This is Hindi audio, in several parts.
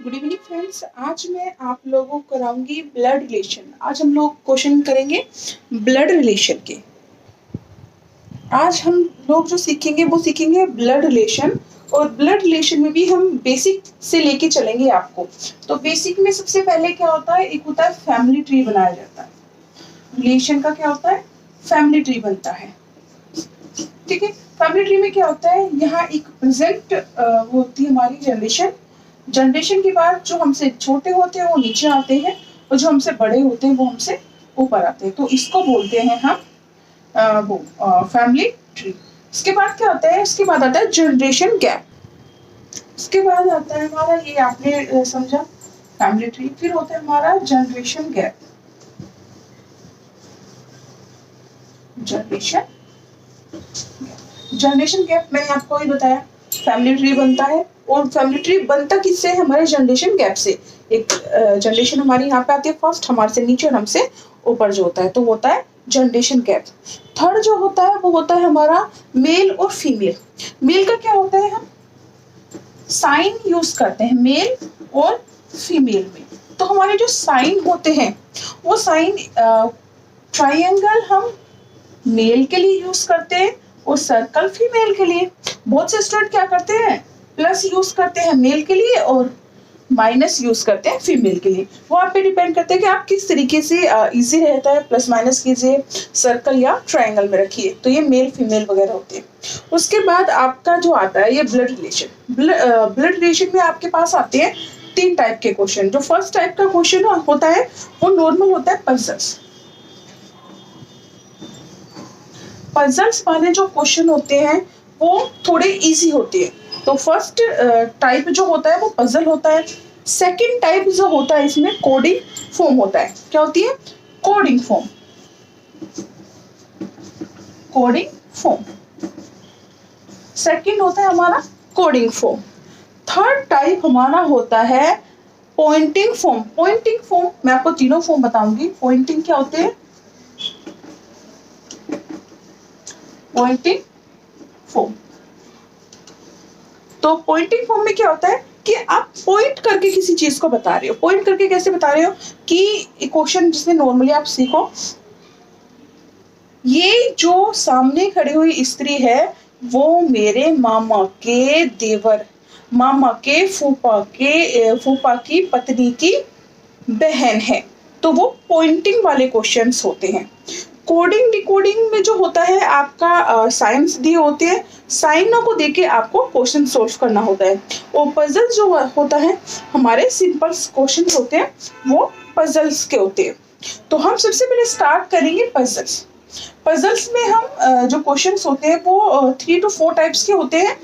Good evening friends. आज मैं आप लोगों को कराऊंगी ब्लड रिलेशन। आज हम लोग क्वेश्चन करेंगे ब्लड रिलेशन के। आज हम लोग जो सीखेंगे वो सीखेंगे ब्लड रिलेशन, और ब्लड रिलेशन में भी हम बेसिक से लेके चलेंगे आपको। तो बेसिक में सबसे पहले क्या होता है, एक होता है फैमिली ट्री बनाया जाता है। रिलेशन का क्या होता है, फैमिली ट्री बनता है। ठीक है, फैमिली ट्री में क्या होता है, यहाँ एक प्रेजेंट होती है हमारी जनरेशन। जनरेशन के बाद जो हमसे छोटे होते हैं वो नीचे आते हैं, और जो हमसे बड़े होते हैं वो हमसे ऊपर आते हैं। तो इसको बोलते हैं हम फैमिली ट्री। इसके बाद क्या होता है, इसके बाद आता है जनरेशन गैप। इसके बाद आता है हमारा, ये आपने समझा, फैमिली ट्री। फिर होता है हमारा जनरेशन गैप। जनरेशन गैप मैंने आपको ही बताया, फैमिली ट्री बनता है। और फैमिली ट्री बनता किससे है, हमारे जनरेशन गैप से। एक जनरेशन हमारी यहाँ पे आती है फर्स्ट, हमारे से नीचे और हमसे ऊपर जो होता है, तो होता है जनरेशन गैप। थर्ड जो होता है वो होता है हमारा मेल और फीमेल। मेल का क्या होता है, हम साइन यूज करते हैं मेल और फीमेल में। तो हमारे जो साइन होते हैं वो साइन, ट्राइंगल हम मेल के लिए यूज करते हैं और सर्कल फीमेल के लिए। बहुत से स्टूडेंट क्या करते हैं, प्लस यूज करते हैं मेल के लिए और माइनस यूज करते हैं फीमेल के लिए। वो आप पे डिपेंड करते हैं कि आप किस तरीके से इजी रहता है, प्लस माइनस कीजिए, सर्कल या ट्रायंगल में रखिए। तो ये मेल फीमेल वगैरह होते हैं। उसके बाद आपका जो आता है ये ब्लड रिलेशन। ब्लड रिलेशन में आपके पास आते हैं 3 टाइप के क्वेश्चन। जो फर्स्ट टाइप का क्वेश्चन होता है वो नॉर्मल होता है पजल्स। पजल्स वाले जो क्वेश्चन होते हैं वो थोड़े इजी होते हैं। तो फर्स्ट टाइप जो होता है वो पजल होता है। सेकंड टाइप जो होता है इसमें कोडिंग फॉर्म होता है। क्या होती है, coding form. Coding form second होता है हमारा कोडिंग फॉर्म। थर्ड टाइप हमारा होता है पॉइंटिंग फॉर्म। पॉइंटिंग फॉर्म मैं आपको तीनों फॉर्म बताऊंगी। पॉइंटिंग क्या होते हैं, पॉइंटिंग फॉर्म। तो पॉइंटिंग फॉर्म में क्या होता है कि आप पॉइंट करके किसी चीज को बता रहे हो। पॉइंट करके कैसे बता रहे हो कि क्वेश्चन जिसमें नॉर्मली आप सीखो, ये जो सामने खड़ी हुई स्त्री है वो मेरे मामा के देवर, मामा के फूफा की पत्नी की बहन है। तो वो पॉइंटिंग वाले क्वेश्चंस होते हैं। कोडिंग डिकोडिंग में जो होता है आपका साइंस दिए होते हैं, साइनों को देके आपको क्वेश्चन सोल्व करना होता है। और पजल जो होता है, हमारे सिंपल क्वेश्चन होते हैं वो पजल्स के होते हैं। तो हम सबसे पहले स्टार्ट करेंगे पजल्स। पजल्स में हम जो क्वेश्चंस होते हैं वो 3 to 4 टाइप्स के होते हैं।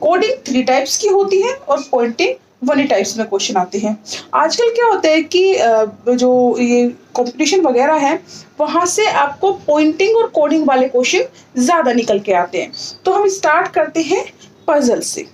कोडिंग 3 टाइप्स की होती है और पॉइंटिंग 1 टाइप्स में क्वेश्चन आते हैं। आजकल क्या होता है कि जो ये कंपटीशन वगैरह है वहां से आपको पॉइंटिंग और कोडिंग वाले क्वेश्चन ज्यादा निकल के आते हैं। तो हम स्टार्ट करते हैं पजल से।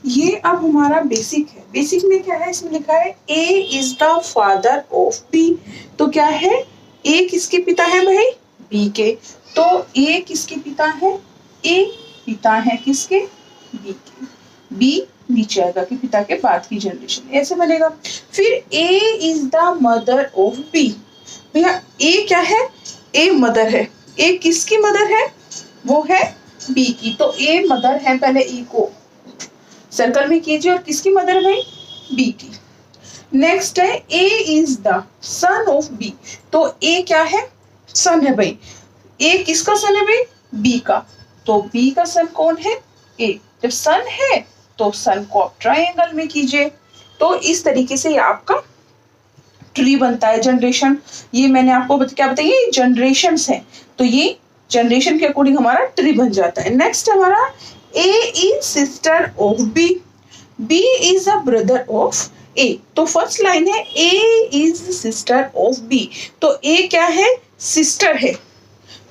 ये अब हमारा बेसिक है। बेसिक में क्या है, इसमें लिखा है A is the father of B. तो क्या है, ए किसके पिता है भाई, बी के। तो ए किसके पिता है, ए पिता है किसके, बी के। बी नीचे आएगा कि पिता के बाद की जनरेशन, ऐसे बनेगा। फिर A is the mother of B. भैया ए क्या है, ए मदर है। ए किसकी मदर है, वो है बी की। तो ए मदर है, पहले ए को सर्कल में कीजिए, और किसकी मदर है भाई, बी की। नेक्स्ट है A is the son of B. तो ए क्या है, सन है भाई। ए किसका सन है भाई, बी का। तो बी का सन कौन है, ए। जब सन है तो सन को आप ट्रायंगल में कीजिए। तो इस तरीके से आपका ट्री बनता है, जनरेशन। ये मैंने आपको क्या बताइए, जनरेशंस हैं। तो ये जनरेशन के अकॉर्डिंग हमारा ट्री बन जाता है। नेक्स्ट हमारा A is sister of B, B is a brother of A. तो फर्स्ट लाइन है A is sister of B. तो ए क्या है, सिस्टर है।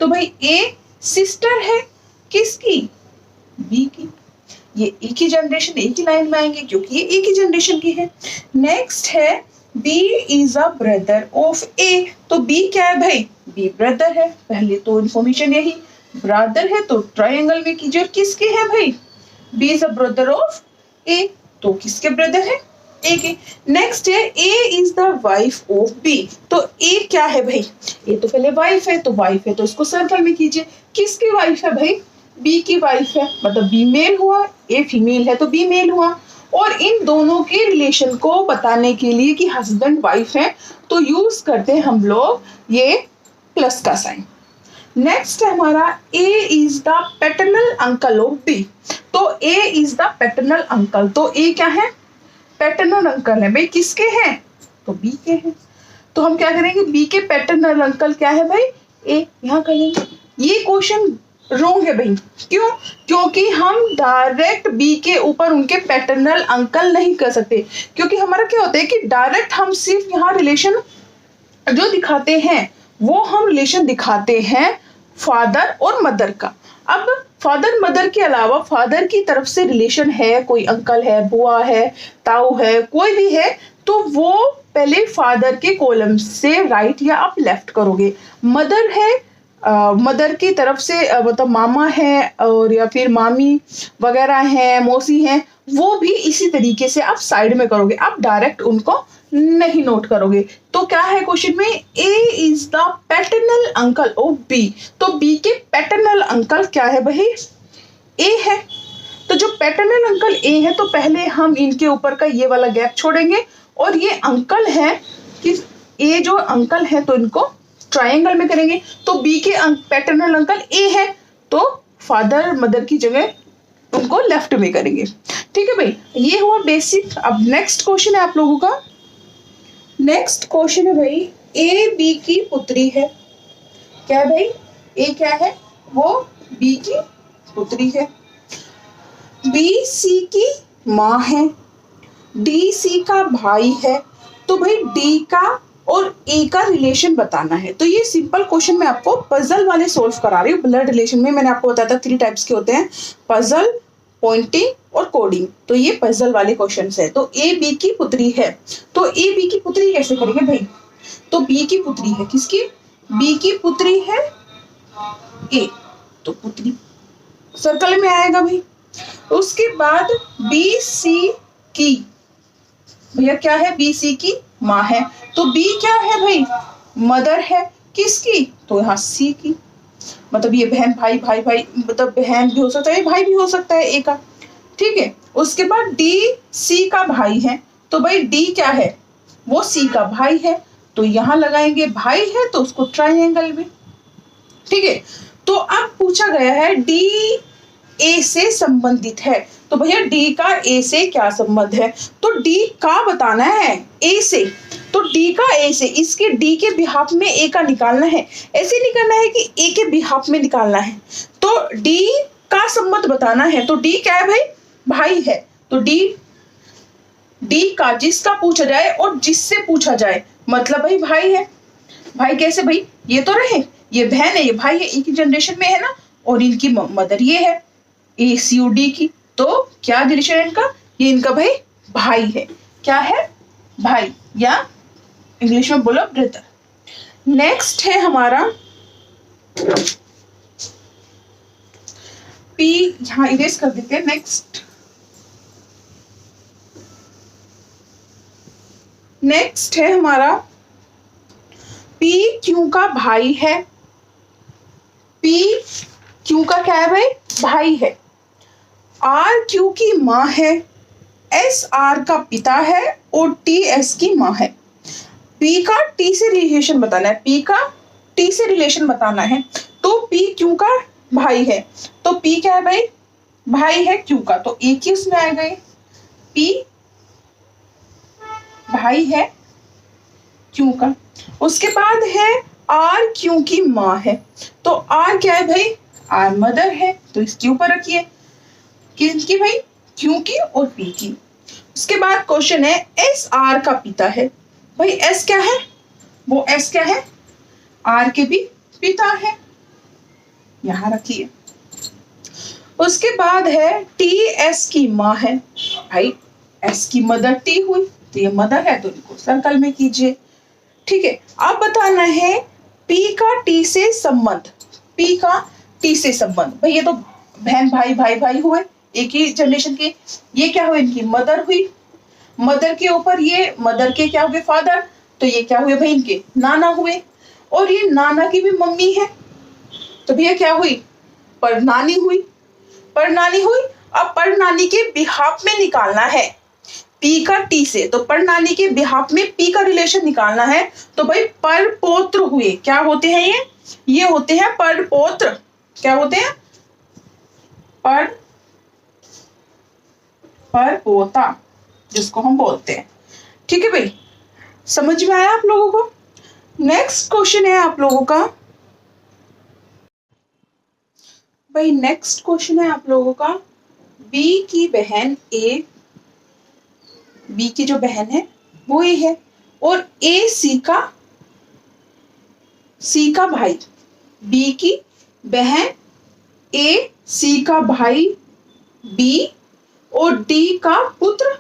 तो भाई ए सिस्टर है किसकी, बी की। ये एक ही जनरेशन, एक ही लाइन में आएंगे क्योंकि ये एक ही जनरेशन की है। नेक्स्ट है B is a brother of A. तो बी क्या है भाई, बी ब्रदर है। पहले तो इंफॉर्मेशन यही, ब्रदर है तो ट्रायंगल में कीजिए। और किसके है भाई, B is a brother of A. तो किसके ब्रदर है? ए के। नेक्स्ट है A is the wife of B. तो ए क्या है भाई? ए तो पहले वाइफ है, तो वाइफ है तो इसको सर्कल में कीजिए। किसकी वाइफ है भाई? बी की वाइफ है, मतलब बी मेल हुआ, ए फीमेल है तो बी मेल हुआ। और इन दोनों के रिलेशन को बताने के लिए कि हस्बैंड वाइफ है तो यूज करते हैं हम लोग ये प्लस का साइन। नेक्स्ट है हमारा A is the paternal uncle of B. तो A is the paternal uncle, तो ए क्या है? पैटर्नल अंकल है भाई। किसके हैं? तो बी के हैं। तो हम क्या करेंगे? बी के पैटर्नल अंकल क्या है भाई? ए। यहाँ करेंगे। ये क्वेश्चन रॉन्ग है भाई। क्यों? क्योंकि हम डायरेक्ट बी के ऊपर उनके पैटर्नल अंकल नहीं कर सकते, क्योंकि हमारा क्या होता है कि डायरेक्ट हम सिर्फ यहाँ रिलेशन जो दिखाते हैं वो हम रिलेशन दिखाते हैं फादर और मदर का। अब फादर मदर के अलावा फादर की तरफ से रिलेशन है, कोई अंकल है, बुआ है, ताऊ है, कोई भी है, तो वो पहले फादर के कॉलम से राइट या आप लेफ्ट करोगे। मदर है, मदर की तरफ से मतलब मामा है और या फिर मामी वगैरह है, मौसी है, वो भी इसी तरीके से आप साइड में करोगे, आप डायरेक्ट उनको नहीं नोट करोगे। तो क्या है क्वेश्चन में? A is the paternal uncle of B. तो बी के पैटर्नल अंकल क्या है भाई? ए है। तो जो पैटर्नल अंकल ए है तो पहले हम इनके ऊपर का ये वाला गैप छोड़ेंगे और ये अंकल है कि ए जो अंकल है तो इनको ट्रायंगल में करेंगे। तो बी के पैटर्नल अंकल ए है तो फादर मदर की जगह उनको लेफ्ट में करेंगे। ठीक है भाई, ये हुआ बेसिक। अब नेक्स्ट क्वेश्चन है आप लोगों का। नेक्स्ट क्वेश्चन है भाई, ए बी की पुत्री है। क्या है भाई? ए क्या है? वो बी की पुत्री है। बी सी की माँ है। डी सी का भाई है। तो भाई डी का और ए का रिलेशन बताना है। तो ये सिंपल क्वेश्चन मैं आपको पजल वाले सोल्व करा रही हूँ। ब्लड रिलेशन में मैंने आपको बताया था 3 टाइप्स के होते हैं, पजल, पॉइंटिंग और कोडिंग। तो ये पजल वाले क्वेश्चंस है। तो ए बी की पुत्री है, तो ए बी की पुत्री कैसे करेंगे भाई? तो बी की पुत्री है, किसकी? बी की पुत्री है ए, तो पुत्री सर्कल में आएगा भाई। उसके बाद बी सी की, भैया क्या है? बी सी की माँ है। तो बी क्या है भाई? मदर है, किसकी? तो यहाँ सी की, मतलब ये बहन भाई, भाई भाई मतलब बहन भी हो सकता है, भाई भी हो सकता है ए का। ठीक है। उसके बाद डी सी का भाई है। तो भाई डी क्या है? वो सी का भाई है, तो यहाँ लगाएंगे, भाई है तो उसको ट्राइंगल में। ठीक है। तो अब पूछा गया है डी ए से संबंधित है, तो भैया डी का ए से क्या संबंध है? तो डी का बताना है ए से, तो डी का ए से, इसके डी के बिहाफ में ए का निकालना है। ऐसे नहीं करना है कि ए के बिहाफ में निकालना है, तो डी का संबंध बताना है। तो डी क्या है भाई? भाई है। तो डी का जिसका पूछा जाए और जिससे पूछा जाए, मतलब भाई भाई है। भाई कैसे भाई? ये तो रहे, ये बहन है, ये भाई है, एक ही जनरेशन में है ना, और इनकी मदर ये है ए सी ओ डी की, तो क्या रिलेशन है इनका? ये इनका भाई भाई है। क्या है? भाई, या इंग्लिश में बोलो ब्रदर। नेक्स्ट है हमारा पी, यहां इरेज कर देते हैं। नेक्स्ट है हमारा पी क्यू का भाई है। पी क्यू का क्या है भाई? भाई है। आर क्यू की माँ है। एस आर का पिता है और टी एस की माँ है। पी का टी से रिलेशन बताना है, पी का टी से रिलेशन बताना है। तो पी क्यू का भाई है, तो पी क्या है भाई? भाई है क्यू का, तो एक ही उसमें आएगा ये, पी भाई है क्यू का। उसके बाद है आर क्यू की माँ है, तो आर क्या है भाई? आर मदर है, तो इसके ऊपर रखिए, किसकी भाई? क्यू की और पी की। उसके बाद क्वेश्चन है एस आर का पिता है। भाई एस क्या है? वो एस क्या है? आर के भी पिता है, यहां रखिए। उसके बाद है टी एस की माँ है। भाई एस की मदर टी हुई, तो ये मदर है, तो इनको सर्कल में कीजिए। ठीक है। अब बताना है पी का टी से संबंध। पी का टी से संबंध, भाई ये तो बहन भाई भाई भाई हुए, एक ही जनरेशन के। ये क्या हुई, इनकी मदर हुई, मदर के ऊपर ये मदर के क्या हुए फादर, तो ये क्या हुए भाई इनके नाना हुए, और ये नाना की भी मम्मी है, तो भैया क्या हुई परनानी हुई, परनानी हुई। अब परनानी के बिहाफ में निकालना है पी का टी से, तो परनानी के बिहाफ में पी का रिलेशन निकालना है, तो भाई परपोत्र हुए, क्या होते हैं ये होते हैं परपोत्र, क्या होते हैं परपोता जिसको हम बोलते हैं। ठीक है भाई, समझ में आया आप लोगों को। नेक्स्ट क्वेश्चन है आप लोगों का भाई, नेक्स्ट क्वेश्चन है आप लोगों का, बी की बहन ए, बी की जो बहन है वो ए है, और ए सी का भाई, बी की बहन ए सी का भाई बी और डी का पुत्र।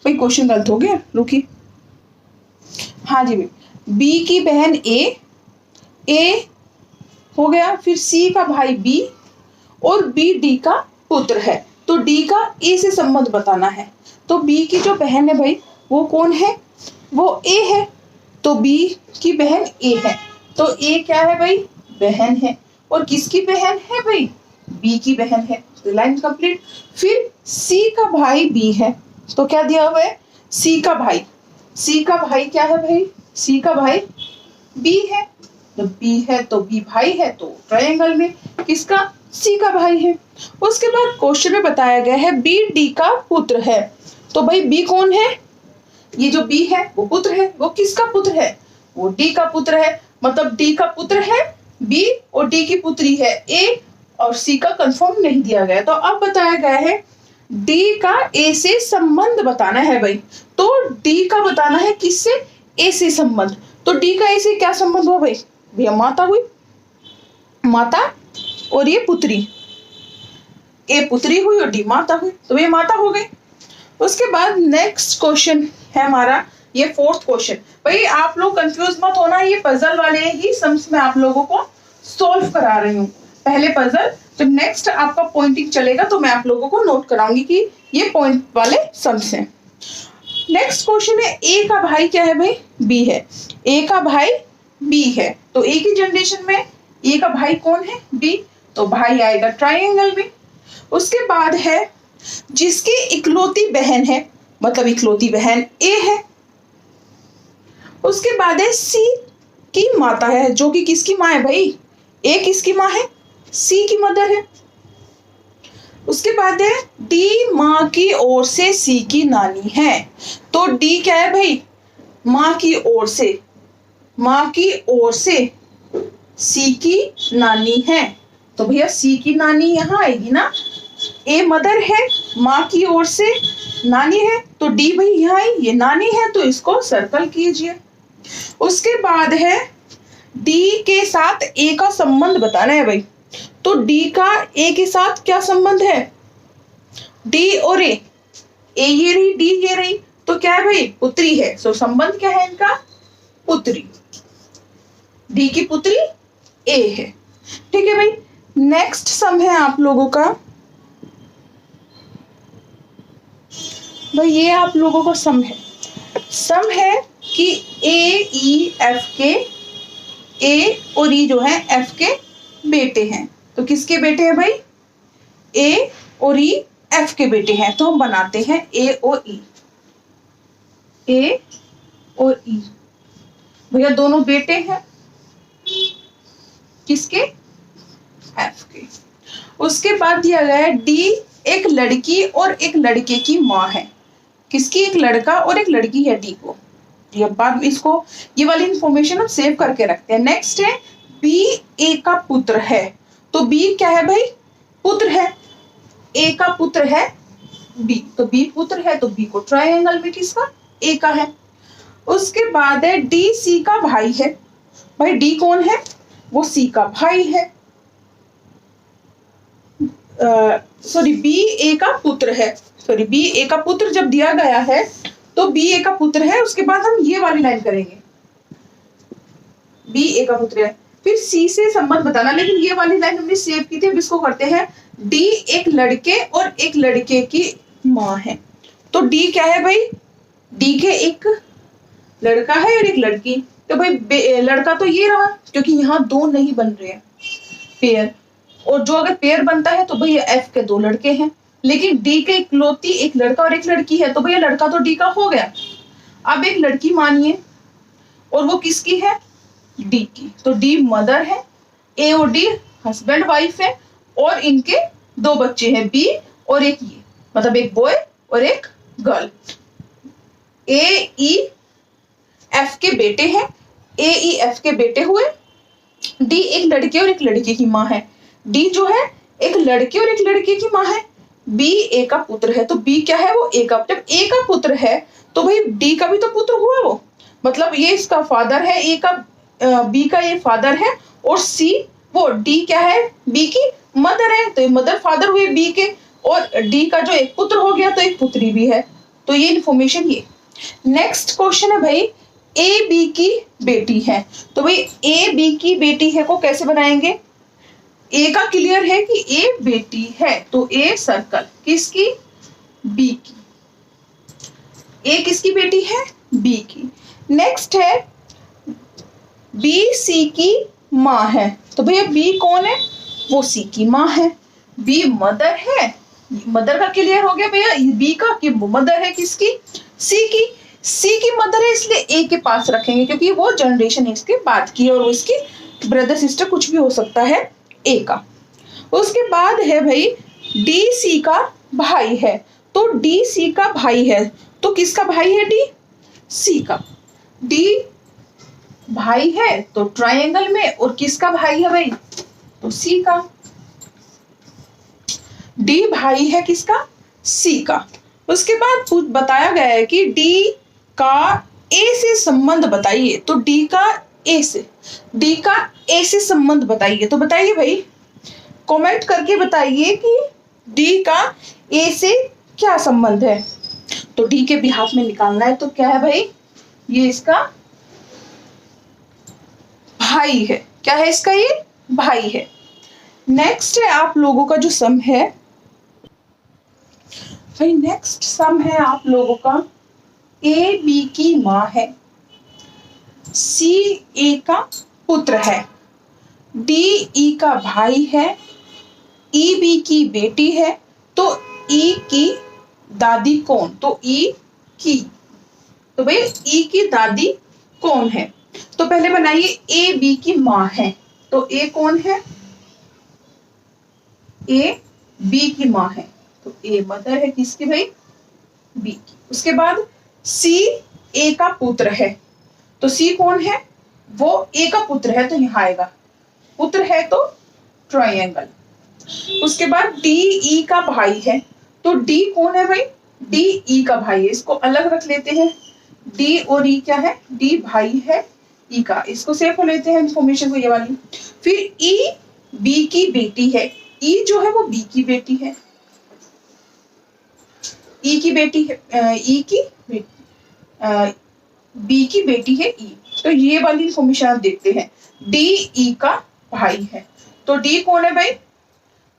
भाई क्वेश्चन गलत हो गया, रुकिए। हाँ जी भाई, बी की बहन ए हो गया, फिर सी का भाई बी और बी डी का पुत्र है, तो डी का ए से संबंध बताना है। तो बी की जो बहन है भाई वो कौन है, वो ए है, तो बी की बहन ए है, तो ए क्या है भाई बहन है, और किसकी बहन है भाई बी की बहन है, लाइन कंप्लीट। फिर सी का भाई बी है, तो क्या दिया हुआ है सी का भाई, सी का भाई क्या है भाई, सी का भाई बी है, तो बी है तो बी भाई है, तो ट्रायंगल में किसका सी का भाई है। उसके बाद क्वेश्चन में बताया गया है बी डी का पुत्र है, तो भाई बी कौन है, ये जो बी है वो पुत्र है, वो किसका पुत्र है, वो डी का पुत्र है, मतलब डी का पुत्र है बी और डी की पुत्री है ए, और सी का कंफर्म नहीं दिया गया। तो अब बताया गया है डी का ए से संबंध बताना है भाई, तो डी का बताना है किससे, ए से संबंध। तो डी का ए से क्या संबंध हुआ भाई, भैया माता हुई, माता और ये पुत्री, ए पुत्री हुई और डी माता हुई, तो ये माता हो गई। उसके बाद नेक्स्ट क्वेश्चन है हमारा ये फोर्थ क्वेश्चन। भाई आप लोग कंफ्यूज मत होना, ये पजल वाले ही सम्स में आप लोगों को सोल्व करा रही हूँ। पहले पजल, जब नेक्स्ट आपका पॉइंटिंग चलेगा तो मैं आप लोगों को नोट कराऊंगी कि ये पॉइंट वाले सम्स हैं। नेक्स्ट क्वेश्चन है ए का भाई क्या है भाई बी है, ए का भाई बी है, तो ए की जनरेशन में ए का भाई कौन है बी, तो भाई आएगा ट्रायंगल में। उसके बाद है जिसकी इकलौती बहन है, मतलब इकलौती बहन ए है। उसके बाद है सी की माता है, जो कि किसकी माँ है भाई, ए किसकी माँ है, सी की मदर है। उसके बाद है डी माँ की ओर से सी की नानी है, तो डी क्या है भाई माँ की ओर से, माँ की ओर से सी की नानी है, तो भैया सी की नानी यहाँ आएगी ना, ए मदर है, माँ की ओर से नानी है, तो डी भाई यहाँ आई, ये नानी है, तो इसको सर्कल कीजिए। उसके बाद है डी के साथ ए का संबंध बताना है भाई, तो डी का ए के साथ क्या संबंध है, डी और ए ये रही डी ये रही, तो क्या है भाई पुत्री है, सो संबंध क्या है इनका पुत्री, डी की पुत्री ए है। ठीक है भाई, नेक्स्ट सम है आप लोगों का भाई, ये आप लोगों का सम है कि ए ई एफ के, ए और ई जो है एफ के बेटे हैं, तो किसके बेटे हैं भाई ए और ई एफ के बेटे हैं, तो हम बनाते हैं ए और ई, ए और ई भैया दोनों बेटे हैं किसके एफ के। उसके बाद दिया गया है डी एक लड़की और एक लड़के की माँ है, किसकी, एक लड़का और एक लड़की है डी को, ये बाद में इसको ये वाली इंफॉर्मेशन हम सेव करके रखते हैं। नेक्स्ट है बी ए का पुत्र है, तो बी क्या है भाई पुत्र है, ए का पुत्र है बी, तो बी पुत्र है, तो बी को ट्रायंगल में किसका ए का है। उसके बाद है डी सी का भाई है, भाई डी कौन है, वो सी का भाई है, सॉरी बी ए का पुत्र है, सॉरी बी ए का पुत्र जब दिया गया है तो बी ए का पुत्र है। उसके बाद हम ये वाली लाइन करेंगे, बी ए का पुत्र है, फिर सी से संबंध बताना, लेकिन ये वाली लाइन हमने सेव की थी, अब इसको करते हैं। डी एक लड़के और एक लड़के की माँ है, तो डी क्या है भाई, डी के एक लड़का है और एक लड़की, तो भाई लड़का तो ये रहा, क्योंकि यहाँ दो नहीं बन रहे हैं पेयर, और जो अगर पेयर बनता है तो भैया एफ के दो लड़के हैं, लेकिन डी के इकलौती एक लड़का और एक लड़की है, तो भैया लड़का तो डी का हो गया। अब एक लड़की मानिए, और वो किसकी है, डी की, तो डी मदर है, ए और डी हस्बैंड वाइफ है, और इनके दो बच्चे हैं, बी और एक ये, मतलब एक बॉय और एक गर्ल। ए ई एफ के बेटे हैं, ए ई एफ के बेटे हुए। डी एक लड़के और एक लड़के की माँ है, डी जो है एक लड़के और एक लड़के की माँ है। बी ए का पुत्र है, तो बी क्या है, वो ए का, जब ए का पुत्र है तो भाई डी का भी तो पुत्र हुआ वो, मतलब ये इसका फादर है, ए का बी का ये फादर है, और सी वो डी क्या है, बी की मदर है, तो ये मदर फादर हुए बी के, और डी का जो एक पुत्र हो गया तो एक पुत्री भी है, तो ये इंफॉर्मेशन ये। नेक्स्ट क्वेश्चन है भाई, ए बी की बेटी है, तो भाई ए बी की बेटी है को कैसे बनाएंगे, ए का क्लियर है कि ए बेटी है, तो ए सर्कल किसकी, बी की, ए किसकी बेटी है, बी की। नेक्स्ट है बी सी की माँ है, तो भैया बी कौन है, वो सी की माँ है। बी मदर है, मदर का क्लियर हो गया भैया, बी का कि मदर है किसकी, सी की, सी की मदर है इसलिए ए के पास रखेंगे, क्योंकि वो जनरेशन इसके बाद की, और वो इसकी ब्रदर सिस्टर कुछ भी हो सकता है ए का। उसके बाद है भाई डी सी का भाई है, तो डी सी का भाई है, तो किसका भाई है, डी सी का, डी भाई है तो ट्रायंगल में, और किसका भाई है भाई, तो सी का, डी भाई है किसका, सी का। उसके बाद बताया गया है कि डी का ए से संबंध बताइए, तो डी का ए से संबंध बताइए, तो बताइए भाई, कमेंट करके बताइए कि डी का ए से क्या संबंध है, तो डी के बिहाफ में निकालना है, तो क्या है भाई, ये इसका भाई है, क्या है इसका, ये भाई है। नेक्स्ट है आप लोगों का जो सम है भाई, नेक्स्ट सम है आप लोगों का, ए बी की माँ है, सी ए का पुत्र है, डी ई का भाई है, ई बी की बेटी है, तो ई की दादी कौन, तो ई की, तो भाई ई की दादी कौन है, तो पहले बनाइए ए बी की माँ है, तो ए कौन है, ए बी की माँ है, तो ए मदर है किसकी भाई, बी की। उसके बाद सी ए का पुत्र है, तो सी कौन है, वो ए का पुत्र है, तो यहाँ आएगा, पुत्र है तो ट्रायंगल। उसके बाद डी ई का भाई है, तो डी कौन है भाई, डी ई का भाई है, इसको अलग रख लेते हैं, डी और ई क्या है, डी भाई है ई का, इसको सेव कर लेते हैं इंफॉर्मेशन को, ये वाली। फिर ई बी की बेटी है, ई जो है वो बी की बेटी है, ई की बेटी है, ई की बेटी, बी की बेटी है ई, तो ये वाली इंफॉर्मेशन आप देखते हैं। डी ई का भाई है, तो डी कौन है भाई,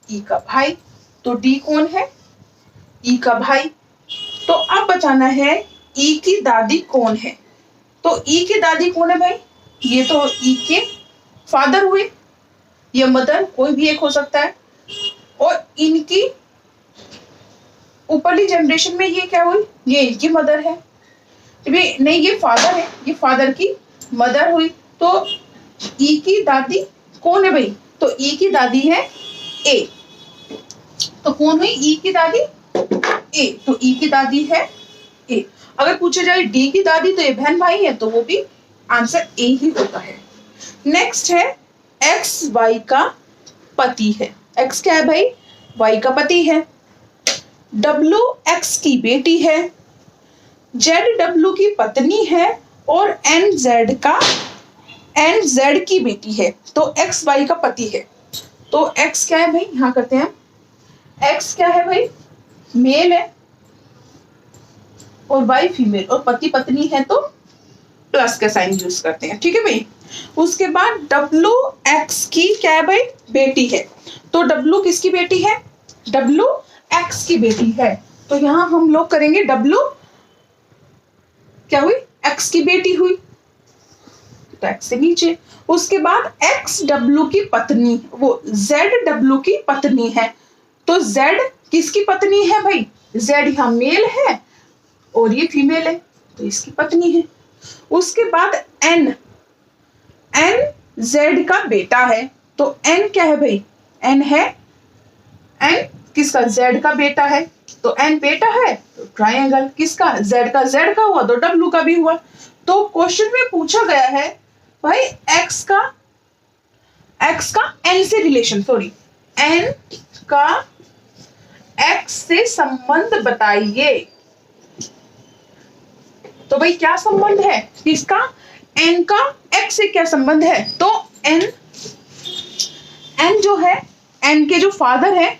ई का भाई, तो डी कौन है, ई का भाई। तो अब बचाना है ई की दादी कौन है, तो ई की दादी कौन है भाई, ये तो ई के फादर हुए या मदर, कोई भी एक हो सकता है, और इनकी ऊपरली जनरेशन में ये क्या हुई, ये इनकी मदर है, नहीं ये फादर है, ये फादर की मदर हुई, तो ई की दादी कौन है भाई, तो ई की दादी है ए, तो कौन हुई ई की दादी, ए, तो ई की दादी है ए। अगर पूछा जाए डी की दादी, तो ये बहन भाई है, तो वो भी आंसर ए ही होता है। नेक्स्ट है एक्स वाई का पति है, एक्स क्या है भाई, वाई का पति है, डब्ल्यू एक्स की बेटी है, जेड डब्ल्यू की पत्नी है, और एन जेड की बेटी है, तो एक्स वाई का पति है, तो एक्स क्या है भाई, यहां करते हैं, एक्स क्या है भाई, मेल है, और वाई फीमेल, और पति पत्नी है तो प्लस का साइन यूज करते हैं, ठीक है भाई। उसके बाद डब्लू एक्स की क्या है भाई, बेटी है। तो डब्लू किसकी बेटी है, डब्लू एक्स की बेटी है। तो यहां हम लोग करेंगे डब्लू क्या हुई, एक्स की बेटी हुई, तो एक्स से नीचे। उसके बाद एक्स डब्लू की पत्नी, वो जेड डब्लू की पत्नी है। तो जेड किसकी पत्नी है भाई, जेड यहां मेल है और ये फीमेल है, तो इसकी पत्नी है। उसके बाद एन, एन जेड का बेटा है। तो एन क्या है भाई, एन है, एन किसका, जेड का बेटा है। तो एन बेटा है तो ट्रायंगल किसका, जेड का, जेड का हुआ तो डब्लू का भी हुआ। तो क्वेश्चन में पूछा गया है भाई एक्स का एन से रिलेशन, सॉरी एन का एक्स से संबंध बताइए। तो भाई क्या संबंध है किसका, एन का एक्स से क्या संबंध है। तो एन जो है, एन के जो फादर है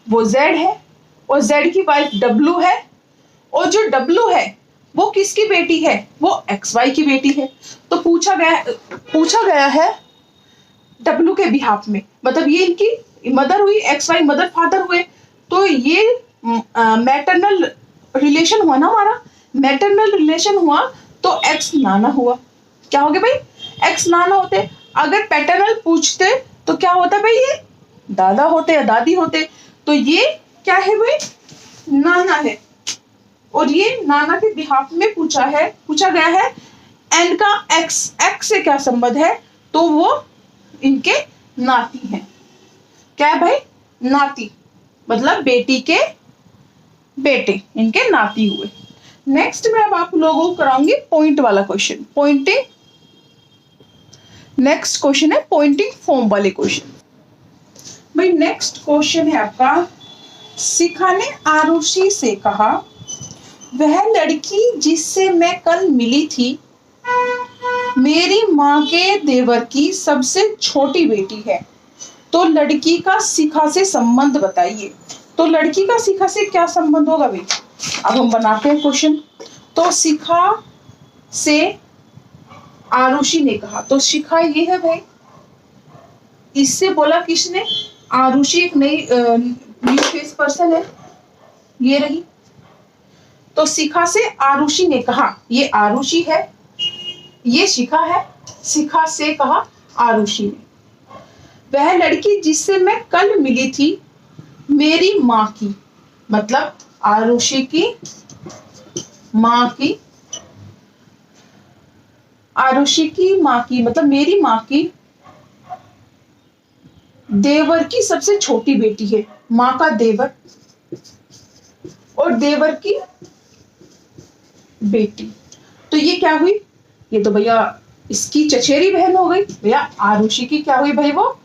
वो जेड है और जेड की वाइफ डब्लू है, और जो डब्लू है वो किसकी बेटी है, वो एक्स वाई की बेटी है। तो पूछा गया है डब्लू के बिहाफ में, मतलब ये इनकी मदर हुई, एक्स वाई मदर फादर हुए। तो ये मैटरनल रिलेशन हुआ ना हमारा, मैटरनल रिलेशन हुआ तो एक्स नाना हुआ। क्या हो गया भाई, एक्स नाना होते। अगर पैटर्नल पूछते तो क्या होता भाई, ये दादा होते या दादी होते। तो ये क्या है भाई, नाना है। और ये नाना के बिहाफ में पूछा गया है एन का एक्स से क्या संबंध है, तो वो इनके नाती हैं। क्या है भाई, नाती, मतलब बेटी के बेटे, इनके नाती हुए। नेक्स्ट में अब आप लोगों को कराऊंगी पॉइंट वाला क्वेश्चन, पॉइंटिंग। नेक्स्ट क्वेश्चन है पॉइंटिंग फॉर्म वाले क्वेश्चन। भाई नेक्स्ट क्वेश्चन है आपका, शिखा ने आरुषि से कहा वह लड़की जिससे मैं कल मिली थी मेरी माँ के देवर की सबसे छोटी बेटी है, तो लड़की का शिखा से संबंध बताइए। तो लड़की का शिखा से क्या संबंध होगा भाई, अब हम बनाते हैं क्वेश्चन। तो शिखा से आरुषि ने कहा, तो शिखा ये है भाई, इससे बोला किसने, आरुषि एक नई न्यू फेस पर्सन है, ये रही। तो शिखा से आरुषि ने कहा, ये आरुषि है, ये शिखा है, शिखा से कहा आरुषि ने। वह लड़की जिससे मैं कल मिली थी मेरी माँ की, मतलब आरुषि की माँ की, आरुषि की माँ की मतलब मेरी माँ की देवर की सबसे छोटी बेटी है। माँ का देवर और देवर की बेटी, तो ये क्या हुई, ये तो भैया इसकी चचेरी बहन हो गई। भैया आरुषि की क्या हुई भाई, वो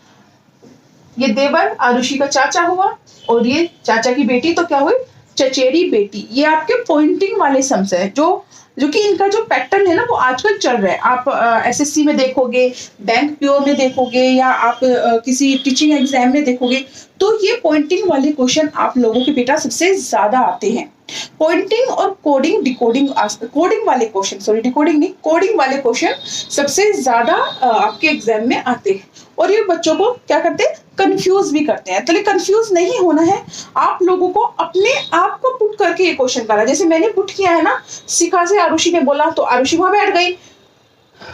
ये देवर आरुषि का चाचा हुआ और ये चाचा की बेटी, तो क्या हुई चचेरी बेटी। ये आपके पॉइंटिंग वाले सम्स है, जो कि इनका जो पैटर्न है ना वो आजकल चल रहा है। आप एसएससी में देखोगे, बैंक पीओ में देखोगे, या आप किसी टीचिंग एग्जाम में देखोगे, तो ये पॉइंटिंग वाले क्वेश्चन आप लोगों के बेटा सबसे ज्यादा आते हैं। पॉइंटिंग और कोडिंग डिकोडिंग, कोडिंग वाले क्वेश्चन, सॉरी डिकोडिंग नहीं, कोडिंग वाले क्वेश्चन सबसे ज्यादा आपके एग्जाम में आते हैं। और ये बच्चों को क्या करते हैं, कंफ्यूज भी करते हैं। तो कंफ्यूज नहीं होना है, आप लोगों को अपने आप को पुट करके ये क्वेश्चन करा, जैसे मैंने पुट किया है ना, शिखा से आरुषि ने बोला तो आरुषि वहां बैठ गई।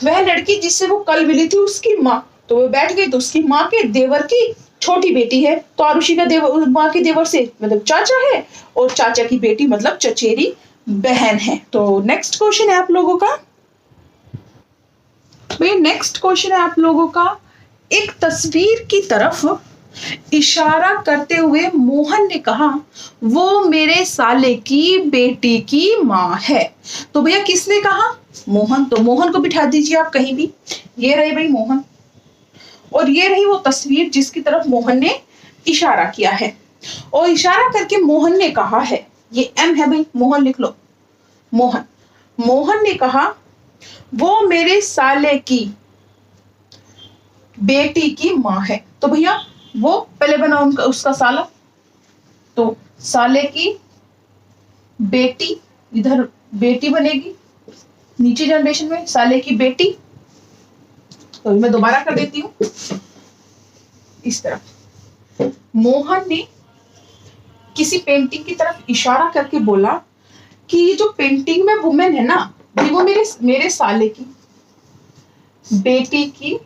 वह लड़की जिससे वो कल मिली थी उसकी माँ, तो वो बैठ गई, तो उसकी माँ के देवर की छोटी बेटी है, तो आरुषि का देवर, माँ के देवर से मतलब चाचा है, और चाचा की बेटी मतलब चचेरी बहन है। तो नेक्स्ट क्वेश्चन है आप लोगों का, भाई नेक्स्ट क्वेश्चन है आप लोगों का, एक तस्वीर की तरफ इशारा करते हुए मोहन ने कहा वो मेरे साले की बेटी की माँ है। तो भैया किसने कहा, मोहन। तो मोहन को बिठा दीजिए आप कहीं भी, ये रहे भाई मोहन, और ये रही वो तस्वीर जिसकी तरफ मोहन ने इशारा किया है। और इशारा करके मोहन ने कहा है, ये एम है भाई, मोहन लिख लो, मोहन ने कहा वो मेरे साले की बेटी की माँ है। तो भैया वो पहले बना उनका उसका साला, तो साले की बेटी, इधर बेटी बनेगी, नीचे जनरेशन में साले की बेटी, तो मैं दोबारा कर देती हूँ इस तरफ। मोहन ने किसी पेंटिंग की तरफ इशारा करके बोला कि ये जो पेंटिंग में वुमेन है ना, ये वो मेरे साले की बेटी की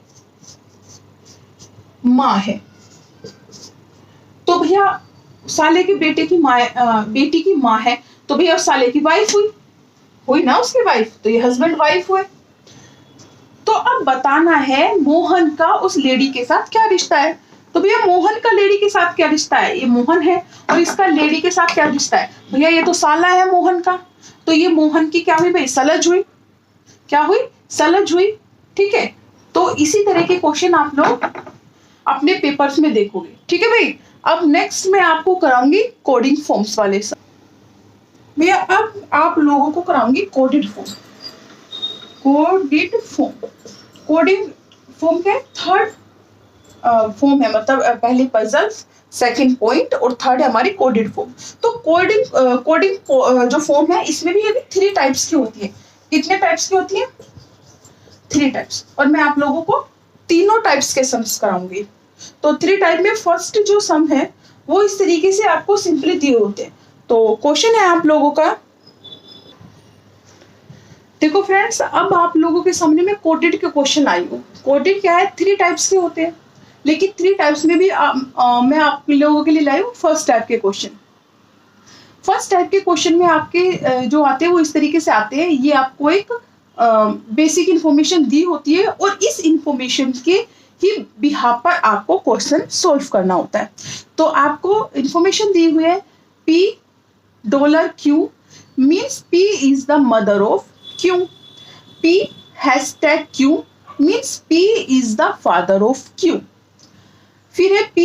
माँ है। तो भैया साले के बेटे की माँ, बेटी की माँ है, तो भैया साले की वाइफ हुई ना उसकी वाइफ, तो ये हस्बैंड वाइफ हुए। तो अब बताना है मोहन का उस लेडी के साथ क्या रिश्ता है। तो भैया मोहन का लेडी के साथ क्या रिश्ता है, ये मोहन है, और इसका लेडी के साथ क्या रिश्ता है, भैया ये तो साला है मोहन का, तो ये मोहन की क्या हुई भाई, सलज हुई। क्या हुई, सलज हुई। ठीक है, तो इसी तरह के क्वेश्चन आप लोग अपने पेपर्स में देखोगे। ठीक है भाई, अब नेक्स्ट मैं आपको कराऊंगी कोडिंग फॉर्म्स वाले सब। भैया अब आप लोगों को कराऊंगी कोडिड फॉर्म। कोडिड फॉर्म, कोडिंग फॉर्म के थर्ड फॉर्म है, मतलब पहले पजल्स, सेकंड पॉइंट और थर्ड है हमारी कोडिड फॉर्म। तो कोडिंग जो फॉर्म है इसमें भी ये 3 टाइप्स की होती है। कितने टाइप्स की होती है, 3 टाइप्स, और मैं आप लोगों को तीनों टाइप्स के सम्स कराऊंगी। तो 3 टाइप में फर्स्ट जो सम है वो इस तरीके से आपको सिंपली दिए होते हैं। तो क्वेश्चन है आप लोगों का, देखो फ्रेंड्स, अब आप लोगों के सामने में कोडेड के क्वेश्चन आई हूँ। कोडेड क्या है, 3 टाइप्स के होते हैं, लेकिन 3 टाइप्स में भी मैं आप लोगों के लिए लाई हूँ फर्स्ट टाइप के क्वेश्चन। फर्स्ट टाइप के क्वेश्चन में आपके जो आते हैं वो इस तरीके से आते हैं। ये आपको एक बेसिक इंफॉर्मेशन दी होती है और इस इंफॉर्मेशन के ही बिहाफ पर आपको क्वेश्चन सॉल्व करना होता है। तो आपको इंफॉर्मेशन दी हुई है $Q means P is the mother of Q, P #Q means P is the father of Q। फिर है P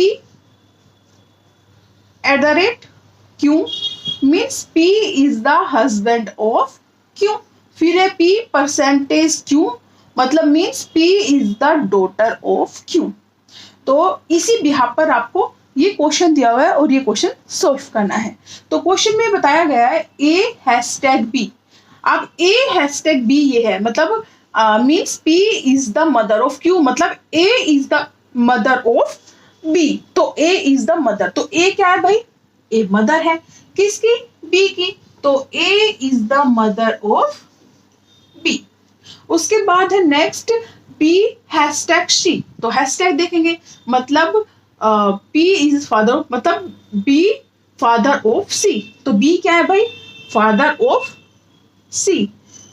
@Q means P is the husband of Q। फिर है P%Q मतलब means P is the daughter of Q। तो इसी बिहाफ पर आपको ये क्वेश्चन दिया हुआ है और ये क्वेश्चन सॉल्व करना है। तो क्वेश्चन में बताया गया है A#B। अब A#B ये है, मतलब means P is the mother of Q, मतलब A is the mother of B। तो A इज द मदर, तो A क्या है भाई, A मदर है किसकी, B की, तो A is the mother of B। उसके बाद है नेक्स्ट B#C। तो हैशटैग देखेंगे, मतलब P इज फादर, मतलब B फादर ऑफ C। तो B क्या है भाई, फादर ऑफ C।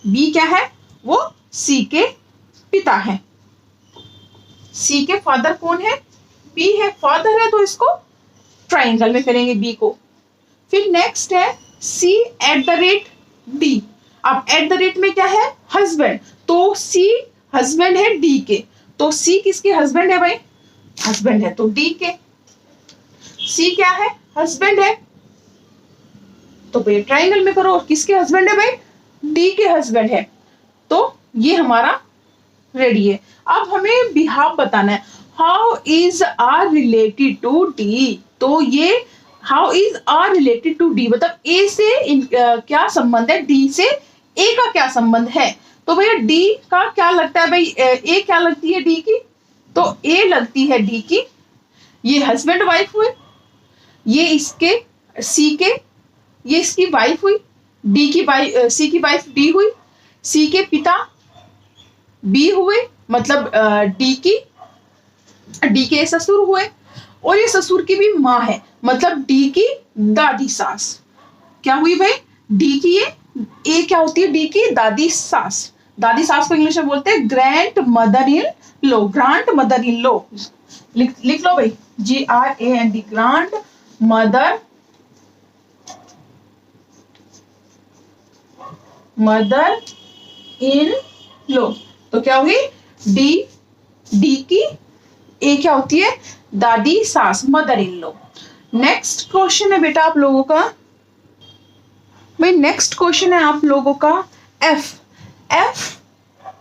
B क्या है, वो C के पिता है। C के फादर कौन है, B है, फादर है, तो इसको ट्राइंगल में करेंगे B को। फिर नेक्स्ट है C@D। अब @ में क्या है, हस्बैंड, तो C हस्बैंड है D के, तो C किसके हस्बैंड है भाई, हस्बैंड है, तो D के। C क्या है, हस्बैंड है, तो भाई ट्राइंगल में करो, किसके हस्बैंड है भाई, D के हस्बैंड है, तो ये हमारा रेडी है। अब हमें बिहाफ बताना है, how is R related to D। तो ये how is R related to D, मतलब A से क्या संबंध है, D से A का क्या संबंध है। तो भैया D का क्या लगता है भाई, A क्या लगती है D की, तो A लगती है D की, ये हस्बैंड वाइफ हुए, ये इसके C के, ये इसकी वाइफ हुई, D की वाइफ, C की वाइफ D हुई, C के पिता B हुए, मतलब D के ससुर हुए, और ये ससुर की भी माँ है, मतलब D की दादी सास। क्या हुई भाई, D की ये A क्या होती है, D की दादी सास। दादी सास को इंग्लिश में बोलते हैं grand mother in law, grand mother in law. लिख लो भाई, GRAND, grand mother in law. तो क्या हुई, D की A क्या होती है, दादी सास, mother in law. Next question है बेटा आप लोगों का, भाई नेक्स्ट क्वेश्चन है आप लोगों का F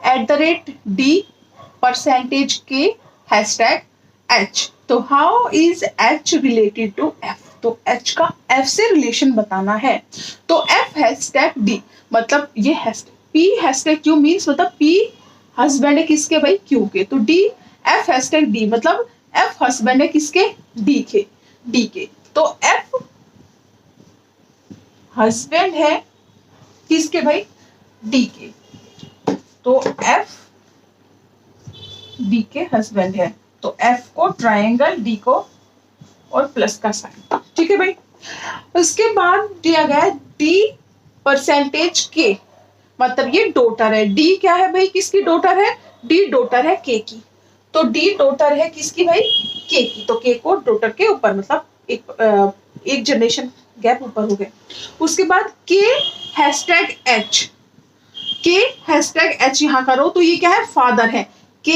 @D %K #H। तो how is H related to F, तो H का F से रिलेशन बताना है। तो F #D, मतलब ये P हैशटैग Q मीन्स मतलब P हस्बैंड है किसके भाई Q के, तो D F हैशटैग D मतलब F हस्बैंड है किसके D के, तो F हस्बैंड है किसके भाई D के, तो F D के हस्बैंड है, तो F को ट्रायंगल D को और प्लस का साइन, ठीक है भाई। उसके बाद दिया गया है D परसेंटेज K, मतलब ये डॉटर है। D क्या है भाई किसकी डॉटर है, D डॉटर है K की, तो D डॉटर है किसकी भाई K की, तो K को डॉटर के ऊपर मतलब एक जनरेशन गैप ऊपर हो गया। उसके बाद K hashtag H, K hashtag H यहाँ करो तो ये क्या है फादर है, K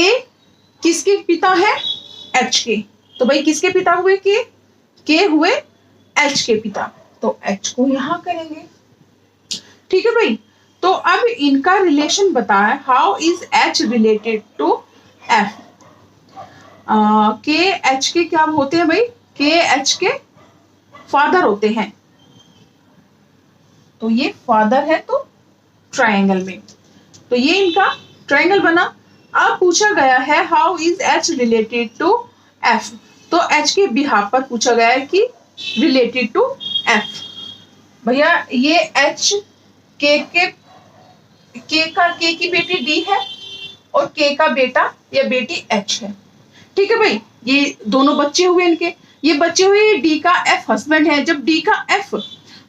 किसके पिता है H के, तो भाई किसके पिता हुए K हुए H के पिता, तो H को यहाँ करेंगे, ठीक है भाई। तो अब इनका रिलेशन बताएं, how is H related to F। K H के क्या होते हैं भाई, K H के फादर होते हैं, तो ये फादर है तो ट्रायंगल में, तो ये इनका ट्रायंगल बना। अब पूछा गया है how is H related to F, तो H के बिहाफ पर पूछा गया है कि रिलेटेड टू F। भैया ये H K की बेटी D है और K का बेटा या बेटी H है, ठीक है भाई। ये दोनों बच्चे हुए इनके, ये बच्चे हुए D का F हस्बैंड है, जब D का F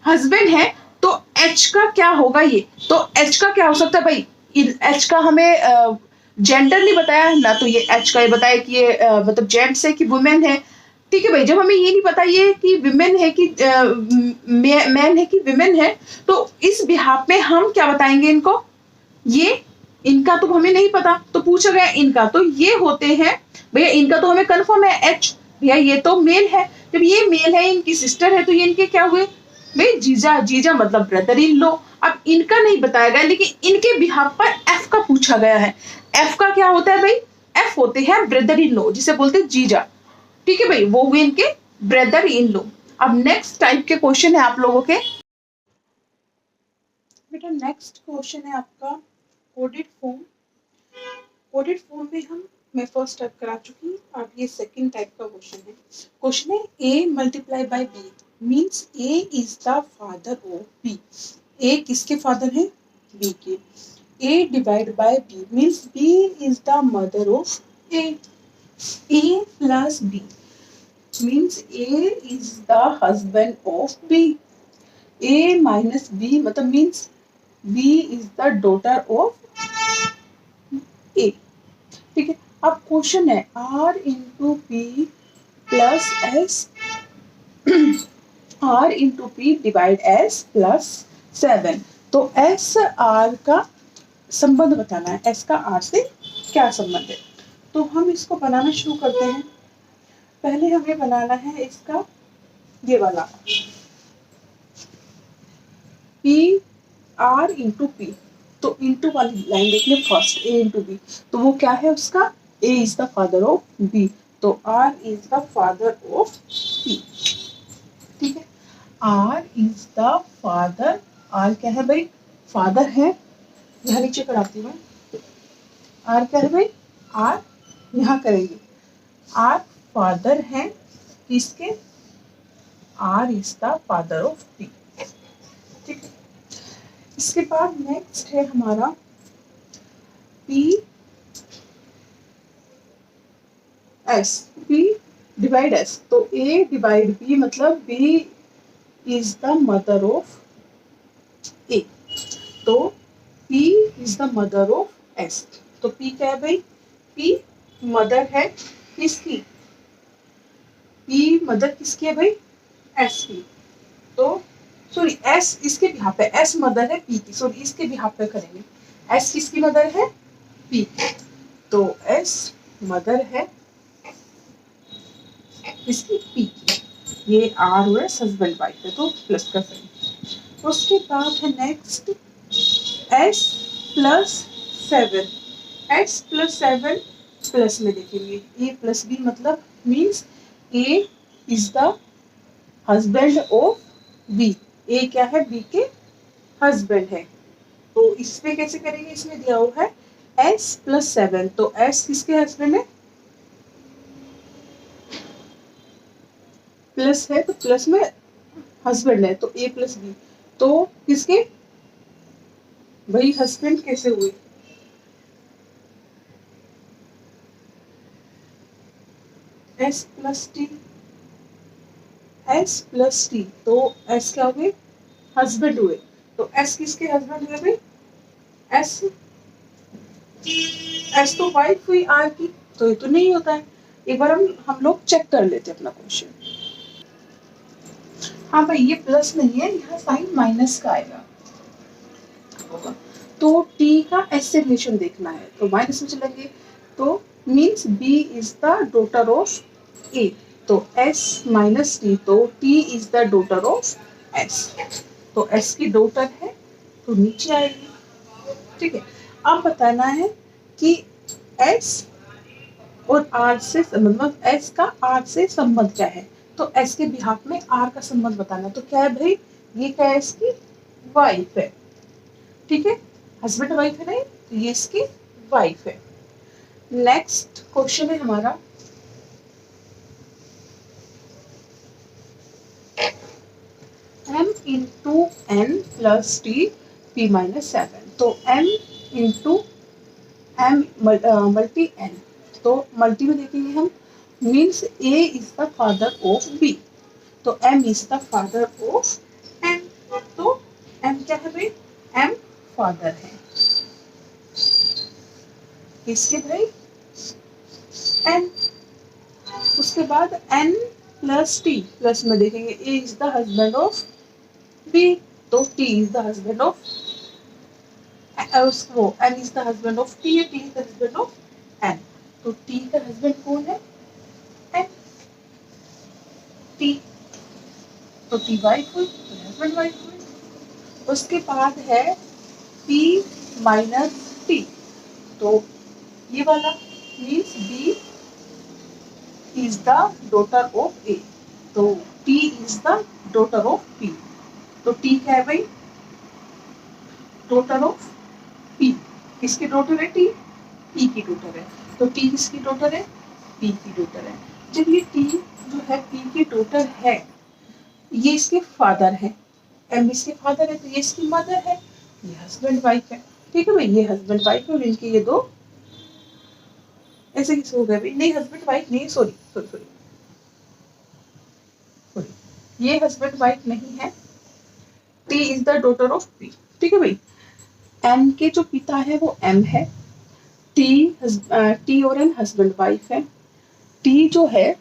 हस्बैंड है तो H का क्या होगा, ये तो H का क्या हो सकता है भाई, H का हमें जेंडर नहीं बताया ना, तो ये H का ये बताया कि ये मतलब जेंट्स है कि वुमेन है, ठीक है भाई। जब हमें ये नहीं पता ये कि विमेन है कि मैन है कि विमेन है, तो इस बिहाफ में हम क्या बताएंगे इनको, ये इनका तो हमें नहीं पता, तो पूछा गया इनका, तो ये होते हैं भैया, इनका तो हमें कंफर्म है H, भैया ये तो मेल है, जब ये मेल है इनकी सिस्टर है तो ये इनके क्या हुए भाई जीजा मतलब ब्रदर इन लो। अब इनका नहीं बताया गया लेकिन इनके बिहाफ पर F का पूछा गया है, F का क्या होता है भाई, F होते हैं ब्रदर इन लो जिसे बोलते हैं जीजा, ठीक है भाई, वो हुए इनके ब्रदर इन लो। अब नेक्स्ट टाइप के क्वेश्चन है आप लोगों के बेटा, नेक्स्ट क्वेश्चन है आपका कोडेड फॉर्म। कोडेड फॉर्म में मैं फर्स्ट टाइप करा चुकी हूँ, अब ये सेकंड टाइप का क्वेश्चन है। क्वेश्चन है A multiply by B means A is the father of B। A किसके फादर है B के। A divide by B means B is the mother of A। A plus B means A is the husband of B। A minus B मतलब means B is the daughter of A, ठीक है। अब क्वेश्चन है R into P plus S, R into P divide S plus 7, तो एस आर का संबंध बताना है, एस का आर से क्या संबंध है, तो हम इसको बनाना शुरू करते हैं। पहले हमें बनाना है इसका ये वाला पी आर इंटू पी, तो इंटू वाली लाइन देख ले फर्स्ट, ए इंटू बी, तो वो क्या है उसका A is the father of B, तो R is the father of P, ठीक है। R is the father, R क्या है भाई फादर है, यहाँ नीचे कराती हूँ मैं, आर क्या है भाई आर, यहाँ करेंगे आर फादर है किसके, R is the father of P, ठीक है। इसके बाद नेक्स्ट है हमारा P S, P divide S, तो A डिवाइड B मतलब B is the mother of A, तो P is the mother of S, तो P क्या है भाई, P मदर है किसकी, P मदर किसकी है भाई S की, तो सॉरी S इसके बिहाफ पे, S मदर है P की, सॉरी इसके बिहाफ पे करेंगे, S किसकी मदर है P, तो S मदर है इसकी P की, ये R हुआ हस्बैंड वाइफ है तो प्लस का साइन। उसके बाद है next S plus 7, S plus 7 plus में देखेंगे A प्लस B मतलब means A is the husband of B, ए क्या है बी के हस्बैंड है, तो इसमें कैसे करेंगे, इसमें दिया हुआ है s प्लस 7, तो s किसके हस्बैंड है, प्लस है तो प्लस में हस्बैंड है, तो a प्लस बी, तो किसके भाई हस्बैंड कैसे हुए, s plus T, s plus T, तो s क्या हुए, हस्बैंड हुए, तो s किसके हस्बैंड हुए भाई, s तो वाइफ हुई आर की, तो ये तो नहीं होता है। एक बार हम लोग चेक कर लेते हैं अपना क्वेश्चन। हाँ भाई ये प्लस नहीं है, यहाँ साइन माइनस का आएगा, तो t का s से रिलेशन देखना है, तो माइनस में चलेंगे, तो means b is the daughter of a, तो s माइनस t, तो t is the daughter of s, तो s की डॉटर है तो नीचे आएगी। ठीक है, अब बताना है कि s और r से मतलब s का r से संबंध क्या है, तो s के बिहाफ में r का संबंध बताना, तो क्या है भाई, ये क्या है, इसकी वाइफ है। ठीक है, हस्बैंड वाइफ है नहीं, तो ये इसकी वाइफ है। नेक्स्ट क्वेश्चन है हमारा, m into n plus t p minus 7, तो m into m multi n, तो मल्टी में देखेंगे हम, means a is the father of b, तो m is the father of n, तो m क्या है भाई, m फादर है इसके भाई n, उसके बाद n प्लस टी, प्लस में देखेंगे a is the husband of b, तो t is the husband of उसको n is the husband of t, t is the husband of n, तो t का हस्बैंड कौन है, n, t, तो t वाइफ हुई, तो हस्बैंड वाइफ हुई। उसके बाद है p माइनस t, तो ये वाला means b is the daughter of a, तो t is the daughter of p, तो t क्या है भाई, डॉटर ऑफ p, किसकी डॉटर है t, p की डॉटर है, तो t किसकी डॉटर है, p की डॉटर है। जब ये t जो है p की डॉटर है, ये इसके फादर है, m इसके फादर है, तो ये इसकी मदर है, ये हस्बैंड वाइफ है। ठीक है भाई, ये हस्बैंड वाइफ है और इनके ये दो, ऐसे कैसे हो गए भाई, नहीं हस्बैंड वाइफ नहीं, सॉरी सॉरी सॉरी, ये हस्बैंड वाइफ नहीं है, t is the daughter of p। ठीक है भाई, m के जो पिता है वो m है, t और n हस्बैंड वाइफ है, t जो है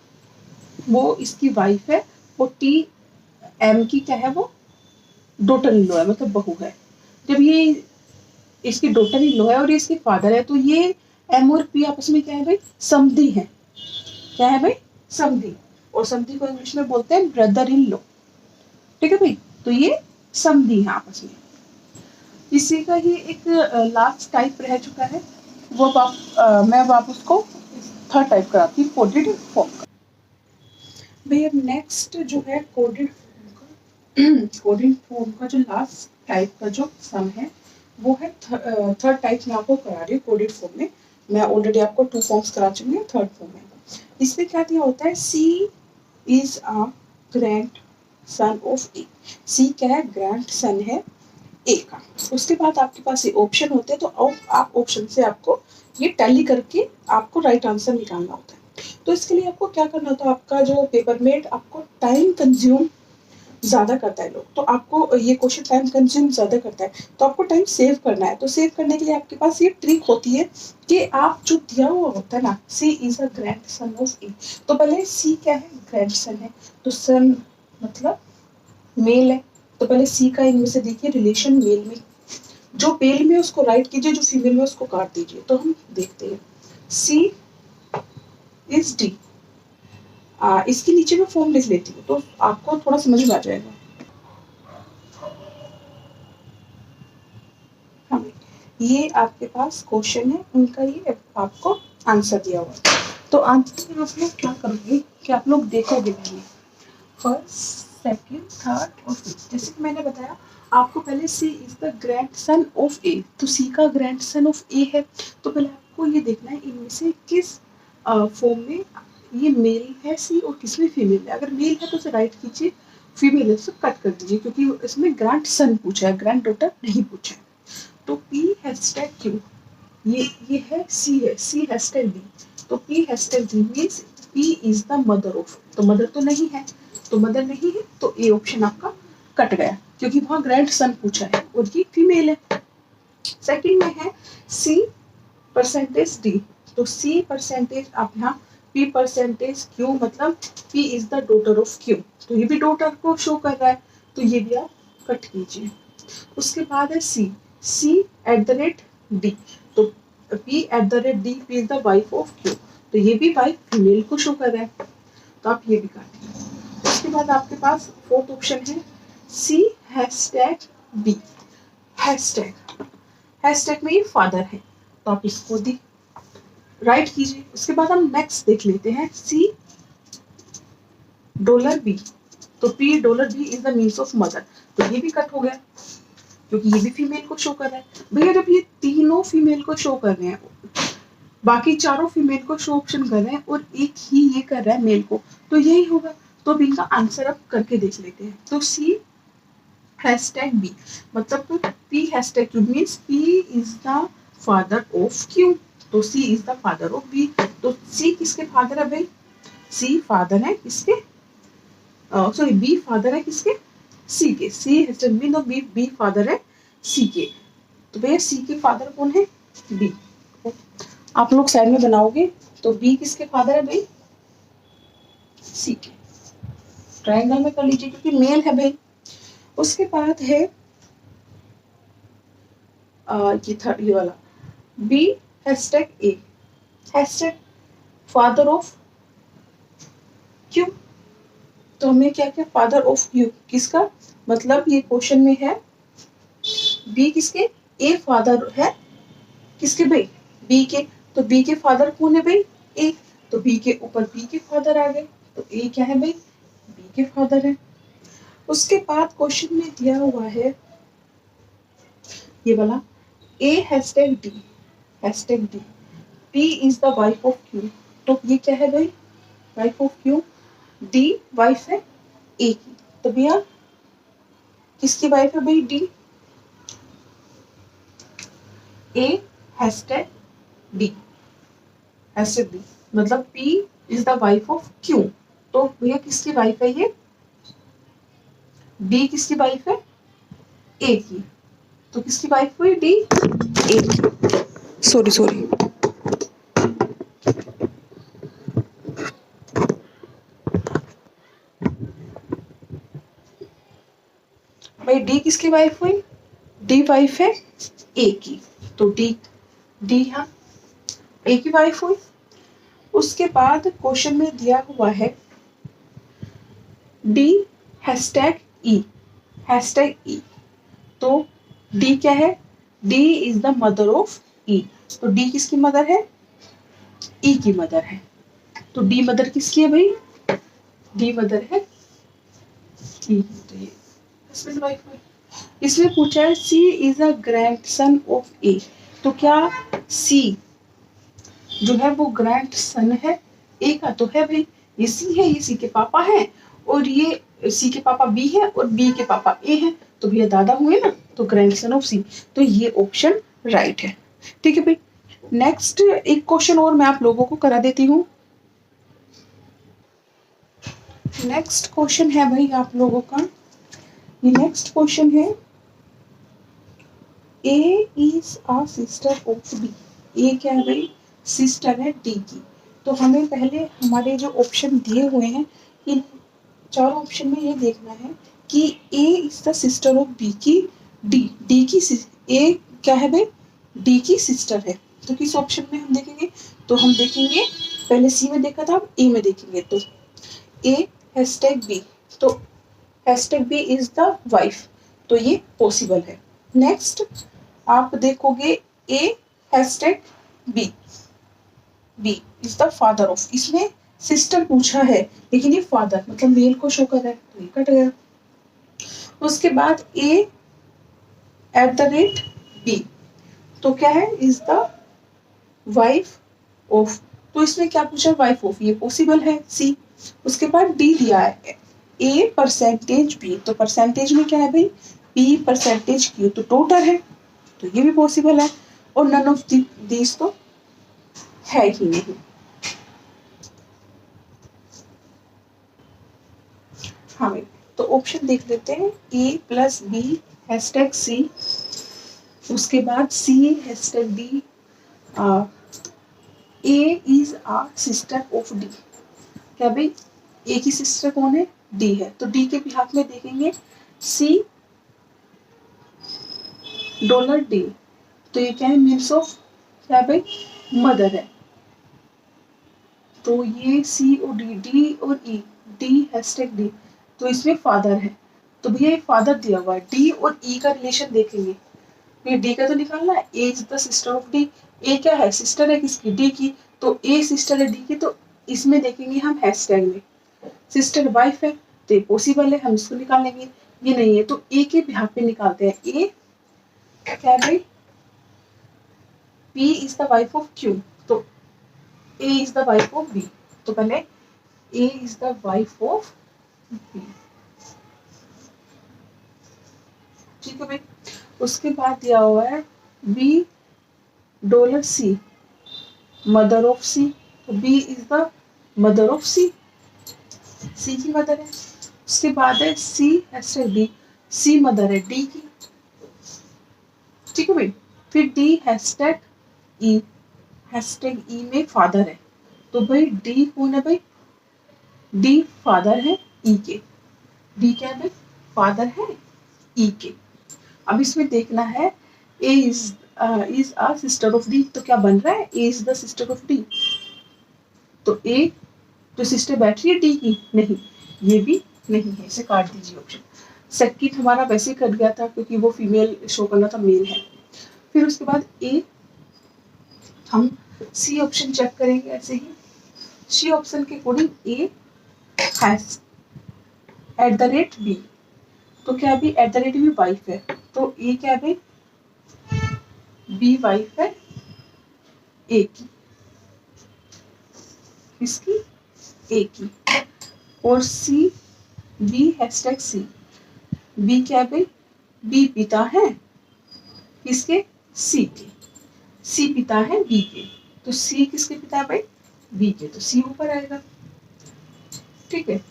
वो इसकी वाइफ है, और t m की क्या है, वो डॉटर इन लॉ है, मतलब बहू है। जब ये इसकी डॉटर इन लॉ है और ये इसके फादर है, तो ये m और p आपस में क्या है भाई, समधी है। क्या है भाई, समधी, और समधी को इंग्लिश में बोलते हैं ब्रदर इन लॉ। ठीक है भाई, तो ये समधी है आपस में। इसी का ही एक लास्ट टाइप रह चुका है, वो मैं अब आप उसको थर्ड टाइप कराती हूँ, कोडेड फॉर्म का। भैया नेक्स्ट जो है कोडेड फॉर्म का जो लास्ट टाइप का जो सम है, वो है थर्ड टाइप में आपको करा रही हूँ कोडेड फॉर्म में। मैं ऑलरेडी आपको 2 फॉर्म्स करा चुकी हूँ, थर्ड फॉर्म में इसमें क्या दिया होता है, C is a grandson of A. C क्या है, ग्रैंड सन है ए का। उसके बाद आपके पास ये ऑप्शन होते हैं, तो आप ऑप्शन से आपको ये टैली करके आपको राइट आंसर निकालना होता है। तो इसके लिए आपको क्या करना होता है, आपका जो पेपरमेट आपको टाइम कंज्यूम ज़्यादा करता है लोग, तो आपको ये क्वेश्चन टाइम कंज्यूम ज़्यादा करता है, तो आपको टाइम सेव करना है। तो सेव करने के लिए आपके पास ये ट्रिक होती है कि आप जो दिया हुआ होता है ना, C is a grandson of A, तो पहले C क्या है, ग्रैंड सन है, तो सन मतलब मेल है, तो पहले C का इनमें से देखिए रिलेशन मेल में, जो मेल में उसको राइट कीजिए, जो फीमेल में उसको काट दीजिए। तो हम देखते हैं C इज D, इसके नीचे मैं फॉर्म लिख लेती हूँ तो आपको थोड़ा समझ में आ जाएगा। हाँ, ये आपके पास क्वेश्चन है, उनका ये आपको आंसर दिया हुआ है। तो आंसर में आप लोग क्या करोगे कि आप लोग देखोगे पहले, फर्स्ट सेकंड, थर्ड और फिफ्थ। जैसे कि मैंने बताया आपको पहले सी is the grandson of A, तो सी का ग्रैंडसन ऑफ ए है, तो पहले आपको ये देखना है इनमें से किस फॉर्म में ये मेल है सी और किसमें फीमेल है। अगर मेल है तो उसे राइट कीजिए, फीमेल है तो कट कर दीजिए, क्योंकि इसमें ग्रैंडसन पूछा है, ग्रैंड डॉटर नहीं पूछा है। तो पी हैशटैग क्यू, ये है सी है, सी हैशटैग डी, तो P hashtag D means P is the mother of, तो मदर तो नहीं है, तो मदर नहीं है तो ए ऑप्शन आपका कट गया, क्योंकि वहां ग्रैंड सन पूछा है और ये फीमेल है। सेकंड में है सी परसेंटेज डी, तो सी परसेंटेज आप यहाँ पी परसेंटेज क्यू, मतलब P is the daughter of Q, तो ये भी डॉटर को शो कर रहा है, तो ये भी आप कट कीजिए। उसके बाद है सी, सी एट द रेट डी, तो P at the rate D, P is the wife of Q, तो ये भी वाइफ फीमेल को शो कर रहा है, तो आप ये भी काटिए। उसके बाद आपके पास फोर्थ ऑप्शन है सी हैशटैग बी, हैशटैग में ये फादर है, तो आप इसको दी राइट कीजिए। उसके बाद हम नेक्स्ट देख लेते हैं सी डॉलर बी, तो P dollar B is the means of mother, तो ये भी कट हो गया, क्योंकि ये भी फीमेल को शो कर रहा है। भैया जब ये तीनों फीमेल को शो कर रहे हैं, बाकी चारों फीमेल को शो ऑप्शन कर रहे हैं और एक ही ये कर रहा है मेल को, तो यही होगा। तो अब इनका आंसर अब करके देख लेते हैं। तो सी हैशटैग बी, मतलब P hashtag Q means P is the father of Q, तो C is the father of B, तो सी किसके फादर है भाई, सी फादर है किसके, सॉरी बी फादर है किसके, सी के, सी हैशटैग बी, तो बी फादर है सी के, तो भैया सी के फादर कौन है, बी। आप लोग साइड में बनाओगे तो बी किसके फादर है भाई, सी के, ट्रायंगल में कर लीजिए क्योंकि मेल है भाई। उसके बाद है ये थर्ड ये वाला B hashtag A, hashtag father of Q, तो हमें क्या क्या फादर ऑफ क्यू किसका, मतलब ये क्वेश्चन में है बी किसके, ए फादर है किसके भाई, बी के, तो बी के फादर कौन है भाई, ए, तो बी के ऊपर बी के फादर आ गए, तो ए क्या है भाई, बी के फादर है। उसके बाद क्वेश्चन में दिया हुआ है ये वाला A hashtag D, P is the wife of Q, तो ये क्या है भाई, wife of Q, D wife है ए की, तो भैया किसकी वाइफ है भाई, D, A hashtag D, hashtag D, मतलब P is the wife of Q, तो भैया किसकी वाइफ है ये, डी किसकी वाइफ है, ए की, तो किसकी वाइफ हुई, डी, ए की, सॉरी भाई डी किसकी वाइफ हुई, डी वाइफ है ए की, तो डी यहाँ ए की वाइफ हुई। उसके बाद क्वेश्चन में दिया हुआ है डी हैशटैग ई, तो डी क्या है, D is the mother of E, तो डी किसकी मदर है, ई की मदर है, तो डी मदर किसकी है भाई, डी मदर है ई, तो ये हस्बैंड वाइफ है। इसमें पूछा है सी is a grandson of A, तो क्या सी जो है वो ग्रैंडसन है ए का, तो है भाई, ये सी है, ये सी के पापा है, और ये सी के पापा बी है और बी के पापा ए है, तो भैया दादा हुए ना, तो ग्रैंडसन ऑफ सी, तो ये ऑप्शन राइट है। ठीक है भाई, नेक्स्ट एक क्वेश्चन और मैं आप लोगों को करा देती हूँ। नेक्स्ट क्वेश्चन है भाई आप लोगों का, ये नेक्स्ट क्वेश्चन है A is a sister of B, A क्या है भाई, सिस्टर है डी की, तो हमें पहले हमारे जो ऑप्शन दिए हुए हैं इन चारों ऑप्शन में ये देखना है कि A is the sister of B की, डी की ए क्या है भाई, डी की सिस्टर है, तो किस ऑप्शन में हम देखेंगे, तो हम देखेंगे पहले सी में देखा था, अब ए में देखेंगे, तो ए हैशटैग बी, तो hashtag B is the wife, तो ये पॉसिबल है। नेक्स्ट आप देखोगे A hashtag B is the father of, इसमें सिस्टर पूछा है, लेकिन ये फादर मतलब मेल को शो कर रहा है, तो ये कट गया। उसके बाद a@b, तो क्या है, इज द वाइफ ऑफ, तो इसमें क्या पूछा, वाइफ ऑफ, ये पॉसिबल है सी। उसके बाद डी दिया है a%b, तो परसेंटेज में क्या है भाई, p%q, तो टोटल है, तो ये भी पॉसिबल है। और नन ऑफ दिस तो है ही नहीं। हाँ भाई, तो ऑप्शन देख लेते हैं, a+b #c, उसके बाद c#d, A is a sister of D, क्या भाई ए की सिस्टर कौन है, डी है, तो डी के बिहाफ में देखेंगे $C, डी, तो ये क्या है, मीन्स ऑफ क्या भाई, मदर है, तो ये सी और डी और ई, डी#डी, तो इसमें फादर है, तो भैया ये फादर दिया हुआ है, डी और ई का रिलेशन देखेंगे, ये डी का तो निकालना है, A is the sister of D, A क्या है, सिस्टर है किसकी, डी की, तो ए सिस्टर है डी की, तो इसमें देखेंगे हम हैशटैग में, सिस्टर वाइफ है, तो ये पॉसिबल है, हम इसको निकाल लेंगे, ये नहीं है, तो ए के बिहाफ पे निकालते हैं, ए क्या है भाई, P is the wife of Q, तो A is the wife of B, तो पहले A is the wife of B, ठीक है भाई। उसके बाद दिया हुआ है $C, मदर ऑफ C, तो B is the mother of C, C की मदर है। उसके बाद है C#D, C मदर है D की, ठीक है भाई। फिर D#E, #E में फादर है, तो भाई D कौन है भाई, D फादर है E के, D क्या है भाई, फादर है E के। अब इसमें देखना है A is a sister of D, तो क्या बन रहा है, A is the sister of D, तो A जो सिस्टर बैठ रही है D की, नहीं, ये भी नहीं है, इसे काट दीजिए ऑप्शन। सेकंड हमारा वैसे ही कट गया था क्योंकि वो फीमेल शो करना था, मेल है। फिर उसके बाद A, हम सी ऑप्शन चेक करेंगे ऐसे ही, सी ऑप्शन के अकॉर्डिंग A हैज @B, तो क्या भी @B वाइफ है, तो A क्या है, B वाइफ है A की, किसकी, A की। और C, B#C, B क्या है, B पिता है किसके, C के, C पिता है B के, तो C किसके पिता है भाई, B के, तो C ऊपर आएगा, ठीक है।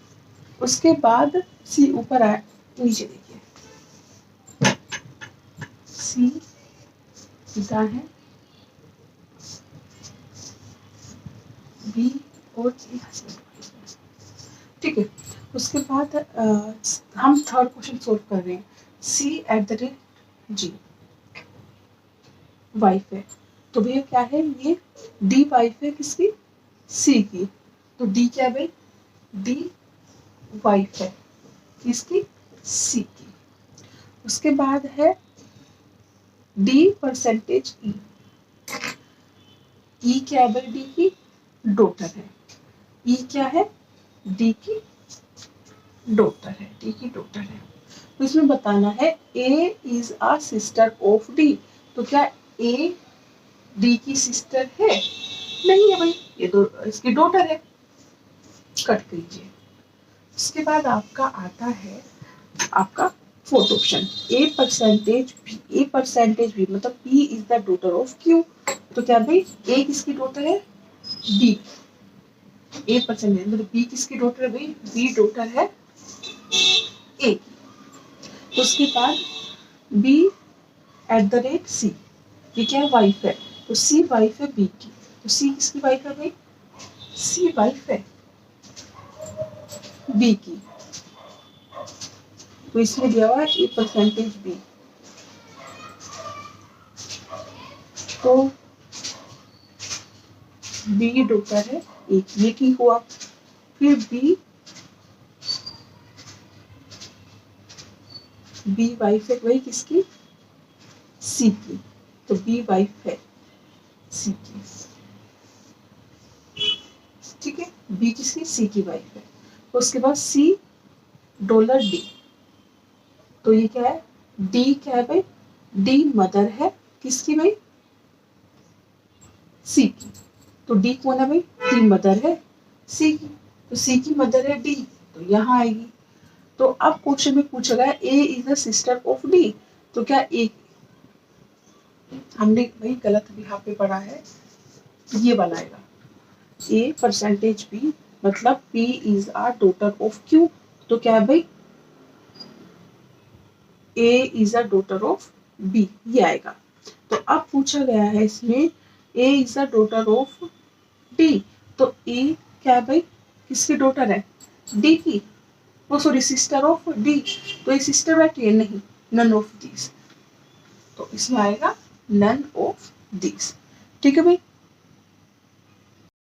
उसके बाद C ऊपर आए, नीचे देखिए, C पिता है B और A हस्बैंड, ठीक है। उसके बाद हम थर्ड क्वेश्चन सोल्व कर रहे हैं, C@G वाइफ है, तो भैया क्या है, ये D वाइफ है किसकी, C की, तो D क्या है भाई, D वाइफ है किसकी, C की। उसके बाद है D%E, E क्या है भाई, D की डॉटर है, E क्या है, D की डॉटर है, D की डॉटर है। तो इसमें बताना है A is a sister of D, तो क्या A D की सिस्टर है, नहीं है भाई, ये तो इसकी डॉटर है, कट कीजिए। उसके बाद आपका आता है आपका फोर्थ ऑप्शन, A%B मतलब P is the daughter of Q, तो क्या भाई A किसकी डॉटर है, B, A% मतलब B किसकी डॉटर है भाई, B डॉटर है A। उसके बाद B@C, ये क्या है, वाइफ है, तो C वाइफ है B की, तो C किसकी वाइफ है भाई, C वाइफ है B की, तो इसमें दिया हुआ है A%B, तो B डॉटर है A की, ये ठीक हुआ। फिर B वाइफ है वही किसकी, C की, तो B वाइफ है C की, ठीक है। बी किसकी, सी की वाइफ है। उसके बाद सी डॉलर डी, तो ये क्या है, डी क्या है भाई, डी मदर है किसकी भाई, सी की। तो डी कौन है भाई, डी मदर है सी की, तो सी की मदर है डी, तो यहाँ आएगी। तो अब क्वेश्चन में पूछा गया A is the sister of D, तो क्या ए, हमने भाई गलत यहाँ पे पढ़ा है, ये बनाएगा ए परसेंटेज बी, मतलब P is a daughter of Q, तो क्या है भाई A is a daughter of B, ये आएगा। तो अब पूछा गया है इसमें A is a daughter of D, तो ए क्या है भाई, किसकी डॉटर है, डी की, वो सॉरी सिस्टर ऑफ डी, तो ये सिस्टर बैठी है, नहीं, नन ऑफ दीज, तो इसमें आएगा नन ऑफ दीज। ठीक है भाई।